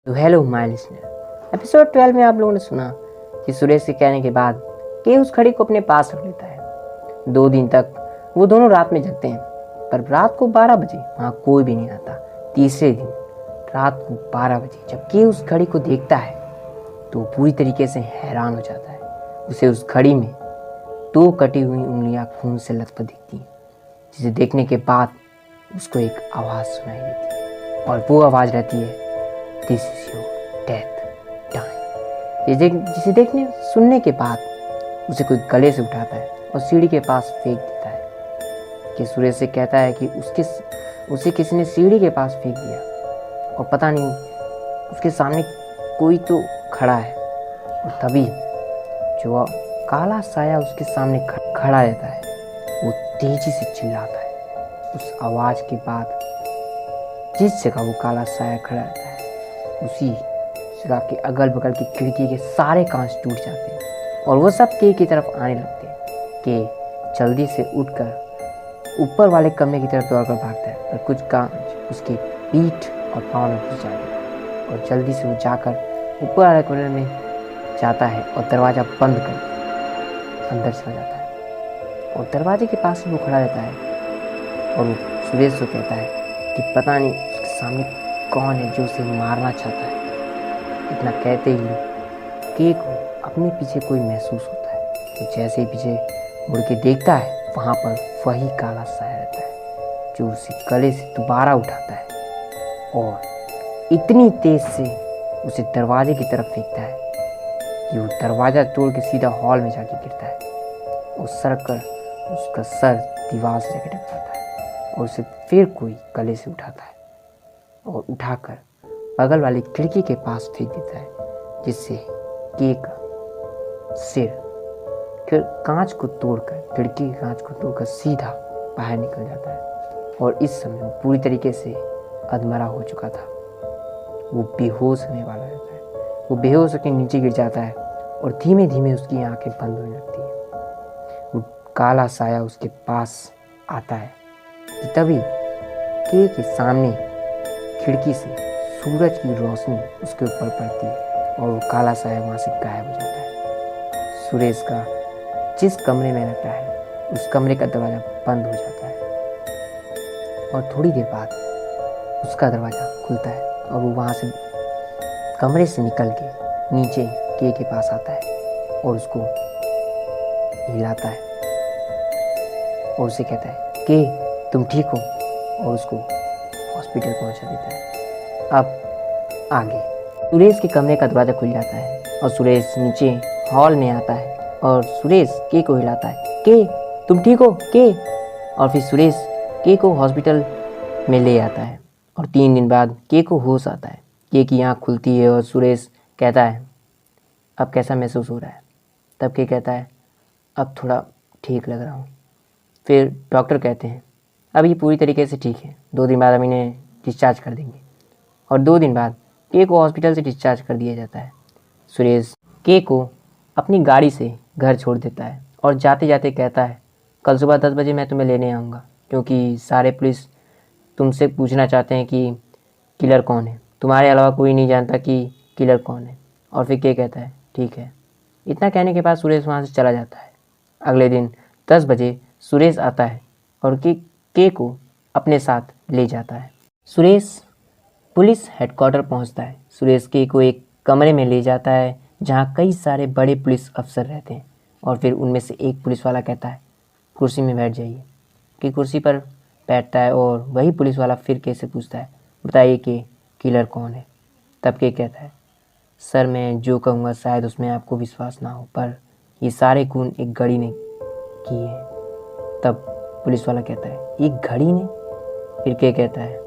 तो hello my listener, episode 12 में आप लोगों ने सुना कि सुरेश के कहने के बाद के उस घड़ी को अपने पास रख लेता है। 2 दिन तक वो दोनों रात में जगते हैं, पर रात को 12 बजे वहाँ कोई भी नहीं आता। तीसरे दिन रात को 12 बजे जब के उस घड़ी को देखता है तो पूरी तरीके से हैरान हो जाता है। उसे उस घड़ी में 2 कटी हुई उंगलियां खून से लथपथ दिखती हैं, जिसे देखने के बाद उसको एक आवाज़ सुनाई देती है और वो आवाज़ रहती है, this is your death time. जिसे देखने सुनने के बाद उसे कोई गले से उठाता है और सीढ़ी के पास फेंक देता है। कि सुरेश से कहता है कि उसे किसी ने सीढ़ी के पास फेंक दिया और पता नहीं उसके सामने कोई तो खड़ा है। और तभी जो काला साया उसके सामने खड़ा रहता है वो तेजी से चिल्लाता है। उस आवाज़ के बाद जिस जगह वो काला साया खड़ा रहता है उसी जगह के अगल बगल की खिड़की के सारे कांच टूट जाते हैं और वो सब के की तरफ आने लगते हैं। के जल्दी से उठकर ऊपर वाले कमरे की तरफ दौड़कर भागता है, पर कुछ कांच उसकी पीठ और पाँव में घुस जाते हैं और जल्दी से वो जाकर ऊपर वाले कमरे में जाता है और दरवाज़ा बंद कर अंदर चला जाता है। और दरवाजे के पास ही वो खड़ा रहता है और वो सुरेश को कहता है कि पता नहीं उसके सामने कौन है जो उसे मारना चाहता है। इतना कहते ही के को अपने पीछे कोई महसूस होता है। तो जैसे ही पीछे मुड़ के देखता है वहाँ पर वही काला साया रहता है जो उसे गले से दोबारा उठाता है और इतनी तेज से उसे दरवाजे की तरफ फेंकता है कि वो दरवाज़ा तोड़ के सीधा हॉल में जाके गिरता है और सड़क कर उसका सर दीवार से जाके टकराता है और उसे फिर कोई गले से उठाता है और उठाकर बगल वाली खिड़की के पास फेंक देता है, जिससे के का सिर कांच को तोड़कर खिड़की के कांच को तोड़कर सीधा बाहर निकल जाता है। और इस समय वो पूरी तरीके से अधमरा हो चुका था। वो बेहोश होने वाला रहता है। वो बेहोश होकर नीचे गिर जाता है और धीमे धीमे उसकी आंखें बंद होने लगती है। वो काला साया उसके पास आता है कि तभी के सामने खिड़की से सूरज की रोशनी उसके ऊपर पड़ती है और वो काला साया वहाँ से गायब हो जाता है। सुरेश का जिस कमरे में रहता है उस कमरे का दरवाज़ा बंद हो जाता है और थोड़ी देर बाद उसका दरवाज़ा खुलता है और वो वहाँ से कमरे से निकल के नीचे के पास आता है और उसको हिलाता है और उसे कहता है के तुम ठीक हो, और उसको हॉस्पिटल पहुंचा देता है। अब आगे सुरेश के कमरे का दरवाज़ा खुल जाता है और सुरेश नीचे हॉल में आता है और सुरेश के को हिलाता है, के तुम ठीक हो के। और फिर सुरेश के को हॉस्पिटल में ले आता है और 3 दिन बाद के को होश आता है। के की आँख खुलती है और सुरेश कहता है अब कैसा महसूस हो रहा है। तब के कहता है अब थोड़ा ठीक लग रहा हूँ। फिर डॉक्टर कहते हैं अब ये पूरी तरीके से ठीक है, 2 दिन बाद हम इन्हें डिस्चार्ज कर देंगे। और 2 दिन बाद के को हॉस्पिटल से डिस्चार्ज कर दिया जाता है। सुरेश के को अपनी गाड़ी से घर छोड़ देता है और जाते जाते कहता है कल सुबह 10 बजे मैं तुम्हें लेने आऊँगा, क्योंकि सारे पुलिस तुमसे पूछना चाहते हैं कि किलर कौन है। तुम्हारे अलावा कोई नहीं जानता कि किलर कौन है। और फिर के कहता है ठीक है। इतना कहने के बाद सुरेश वहाँ से चला जाता है। अगले दिन 10 बजे सुरेश आता है और के को अपने साथ ले जाता है। सुरेश पुलिस हेडक्वार्टर पहुंचता है। सुरेश के को एक कमरे में ले जाता है जहां कई सारे बड़े पुलिस अफसर रहते हैं और फिर उनमें से एक पुलिस वाला कहता है कुर्सी में बैठ जाइए। कि कुर्सी पर बैठता है और वही पुलिस वाला फिर के से पूछता है बताइए कि किलर कौन है। तब के कहता है सर मैं जो कहूँगा शायद उसमें आपको विश्वास ना हो, पर ये सारे खून एक घड़ी ने किए हैं। तब पुलिस वाला कहता है एक घड़ी ने। फिर के कहता है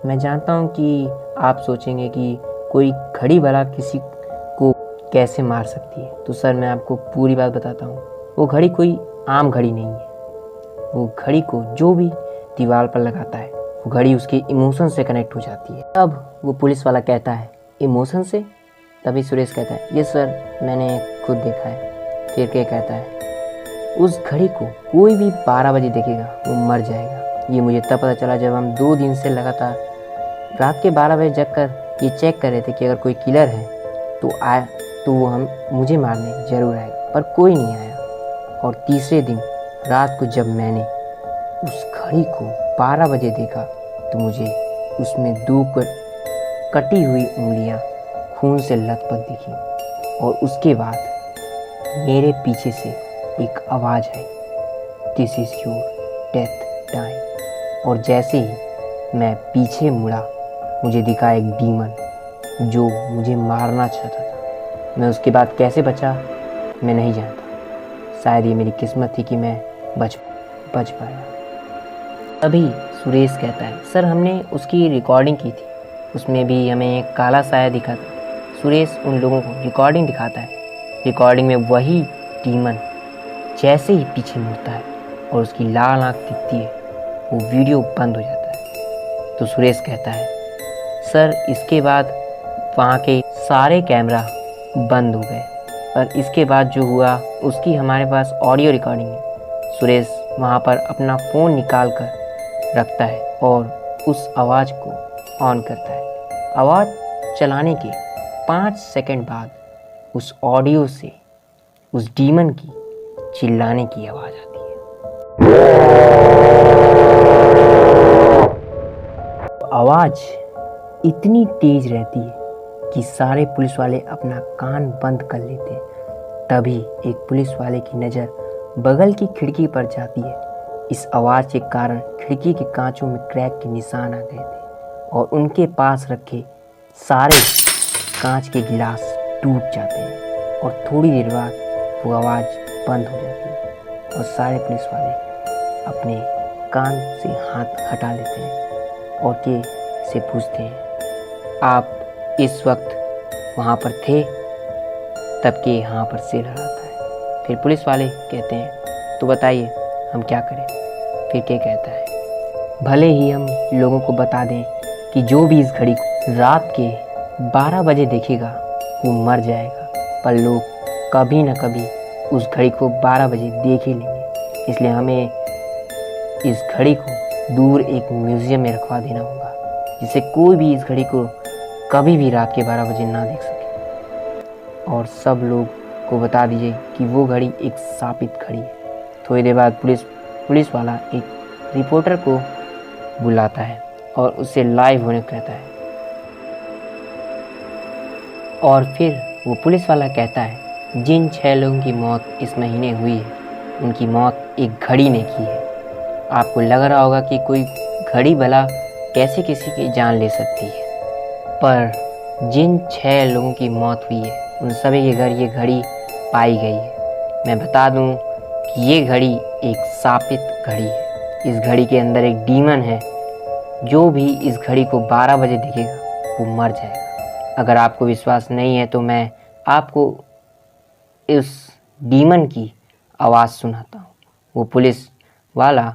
मैं जानता हूँ कि आप सोचेंगे कि कोई घड़ी भला किसी को कैसे मार सकती है, तो सर मैं आपको पूरी बात बताता हूँ। वो घड़ी कोई आम घड़ी नहीं है। वो घड़ी को जो भी दीवार पर लगाता है वो घड़ी उसके इमोशन से कनेक्ट हो जाती है। तब वो पुलिस वाला कहता है इमोशन से। तभी सुरेश कहता है ये सर मैंने खुद देखा है। फिर के कहता है उस घड़ी को कोई भी 12 बजे देखेगा वो मर जाएगा। ये मुझे तब पता चला जब हम 2 दिन से लगातार रात के 12 बजे जगकर ये चेक कर रहे थे कि अगर कोई किलर है तो वो मुझे मारने ज़रूर आएगा, पर कोई नहीं आया। और तीसरे दिन रात को जब मैंने उस घड़ी को 12 बजे देखा तो मुझे उसमें 2 कटी हुई उंगलियां खून से लथपथ दिखी। और उसके बाद मेरे पीछे से एक आवाज़ आई, this is your death time. और जैसे ही मैं पीछे मुड़ा मुझे दिखा एक डीमन जो मुझे मारना चाहता था। मैं उसके बाद कैसे बचा मैं नहीं जानता, शायद ये मेरी किस्मत थी कि मैं बच पाया। तभी सुरेश कहता है, सर हमने उसकी रिकॉर्डिंग की थी, उसमें भी हमें एक काला साया दिखा था। सुरेश उन लोगों को रिकॉर्डिंग दिखाता है। रिकॉर्डिंग में वही डीमन जैसे ही पीछे मुड़ता है और उसकी लाल आँख दिखती है, वो वीडियो बंद हो जाता है। तो सुरेश कहता है, सर इसके बाद वहाँ के सारे कैमरा बंद हो गए, पर इसके बाद जो हुआ उसकी हमारे पास ऑडियो रिकॉर्डिंग है। सुरेश वहाँ पर अपना फ़ोन निकाल कर रखता है और उस आवाज़ को ऑन करता है। आवाज़ चलाने के 5 सेकंड बाद उस ऑडियो से उस डीमन की चिल्लाने की आवाज़ आती है। आवाज़ इतनी तेज रहती है कि सारे पुलिस वाले अपना कान बंद कर लेते हैं। तभी एक पुलिस वाले की नज़र बगल की खिड़की पर जाती है। इस आवाज़ के कारण खिड़की के कांचों में क्रैक के निशान आ गए थे और उनके पास रखे सारे कांच के गिलास टूट जाते हैं और थोड़ी देर बाद वो आवाज़ बंद हो जाती है और सारे पुलिस वाले अपने कान से हाथ हटा लेते हैं और के से पूछते हैं, आप इस वक्त वहाँ पर थे? तब के यहाँ पर सेल हराता है। फिर पुलिस वाले कहते हैं, तो बताइए हम क्या करें? फिर के कहता है, भले ही हम लोगों को बता दें कि जो भी इस घड़ी को रात के 12 बजे देखेगा वो मर जाएगा, पर लोग कभी न कभी उस घड़ी को 12 बजे देख ही लेंगे। इसलिए हमें इस घड़ी को दूर एक म्यूज़ियम में रखवा देना होगा, जिससे कोई भी इस घड़ी को कभी भी रात के 12 बजे ना देख सके। और सब लोग को बता दीजिए कि वो घड़ी एक शापित घड़ी है। थोड़ी देर बाद पुलिस वाला एक रिपोर्टर को बुलाता है और उससे लाइव होने को कहता है। और फिर वो पुलिस वाला कहता है, जिन 6 लोगों की मौत इस महीने हुई है उनकी मौत एक घड़ी ने की है। आपको लग रहा होगा कि कोई घड़ी भला कैसे किसी की जान ले सकती है, पर जिन 6 लोगों की मौत हुई है उन सभी के घर ये घड़ी पाई गई है। मैं बता दूं कि ये घड़ी एक शापित घड़ी है। इस घड़ी के अंदर एक डीमन है, जो भी इस घड़ी को 12 बजे देखेगा वो मर जाएगा। अगर आपको विश्वास नहीं है तो मैं आपको इस डीमन की आवाज़ सुनाता हूँ। वो पुलिस वाला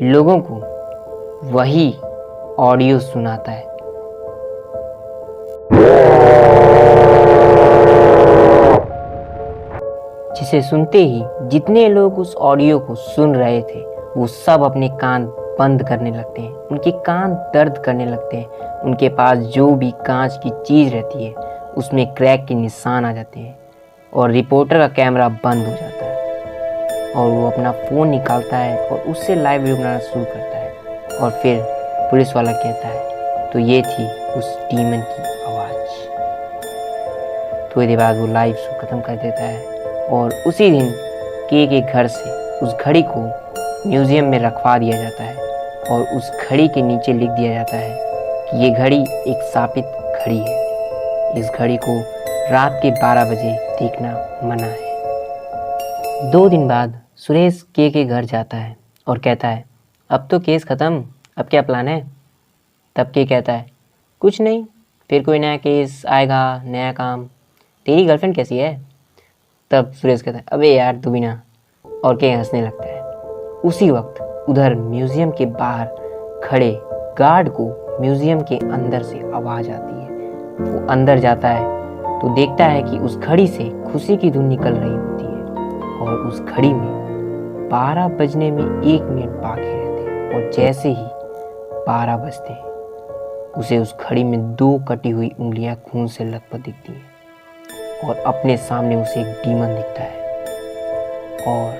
लोगों को वही ऑडियो सुनाता है। जिसे सुनते ही जितने लोग उस ऑडियो को सुन रहे थे वो सब अपने कान बंद करने लगते हैं। उनके कान दर्द करने लगते हैं। उनके पास जो भी कांच की चीज़ रहती है उसमें क्रैक के निशान आ जाते हैं और रिपोर्टर का कैमरा बंद हो जाता है और वो अपना फ़ोन निकालता है और उससे लाइव वीडियो बनाना शुरू करता है। और फिर पुलिस वाला कहता है, तो ये थी उस डीमन की आवाज़। थोड़ी देर बाद वो लाइव शो ख़त्म कर देता है और उसी दिन के घर से उस घड़ी को म्यूज़ियम में रखवा दिया जाता है और उस घड़ी के नीचे लिख दिया जाता है कि ये घड़ी एक शापित घड़ी है। इस घड़ी को रात के 12 बजे देखना मना है। 2 दिन बाद सुरेश के घर जाता है और कहता है, अब तो केस ख़त्म, अब क्या प्लान है? तब के कहता है, कुछ नहीं, फिर कोई नया केस आएगा, नया काम। तेरी गर्लफ्रेंड कैसी है? तब सुरेश कहता है, अबे यार तू भी ना। और के हंसने लगता है। उसी वक्त उधर म्यूज़ियम के बाहर खड़े गार्ड को म्यूज़ियम के अंदर से आवाज़ आती है। वो अंदर जाता है तो देखता है कि उस घड़ी से खुशी की धुन निकल रही होती है और उस घड़ी में 12 बजने में 1 मिनट बाकी रहते हैं और जैसे ही 12 बजते हैं उसे उस घड़ी में 2 कटी हुई उंगलियां खून से लथपथ दिखती हैं और अपने सामने उसे एक डीमन दिखता है। और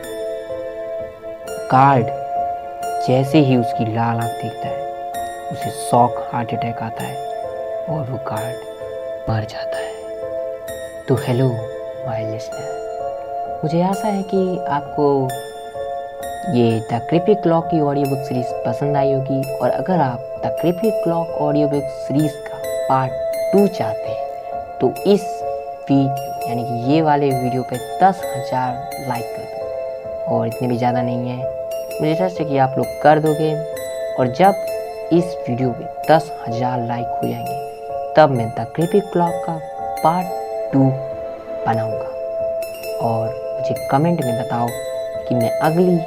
गार्ड जैसे ही उसकी लाल आंख देखता है उसे शॉक हार्ट अटैक आता है और वो गार्ड मर जाता है। तो हेलो माय लिसनर, मुझे आशा है कि आपको ये द क्रीपी क्लॉक की ऑडियो बुक सीरीज़ पसंद आई होगी। और अगर आप the creepy clock audio book series का पार्ट 2 चाहते हैं तो इस वीडियो यानी कि ये वाले वीडियो पे 10,000 लाइक कर दो। और इतने भी ज़्यादा नहीं है, मुझे ट्रस्ट है कि आप लोग कर दोगे। और जब इस वीडियो पे 10,000 लाइक हो जाएंगे तब मैं द क्रीपी क्लॉक का पार्ट 2 बनाऊंगा। और मुझे कमेंट में बताओ कि मैं अगली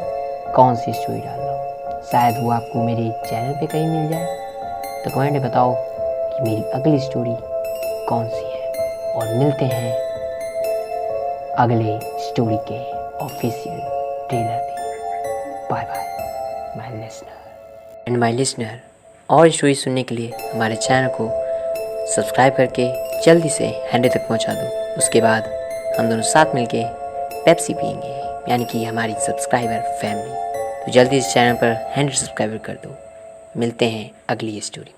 कौन सी स्टोरी डाल रहा हूँ। शायद वो आपको मेरे चैनल पे कहीं मिल जाए। तो कमेंट में बताओ कि मेरी अगली स्टोरी कौन सी है। और मिलते हैं अगले स्टोरी के ऑफिशियल ट्रेलर पे। Bye bye my listener and my listener. और स्टोरी सुनने के लिए हमारे चैनल को सब्सक्राइब करके जल्दी से हैंडल तक पहुंचा दो। उसके बाद हम दोनों साथ मिलके पेप्सी पियेंगे, यानी कि हमारी सब्सक्राइबर फैमिली। तो जल्दी इस चैनल पर 100 सब्सक्राइबर कर दो। मिलते हैं अगली स्टोरी।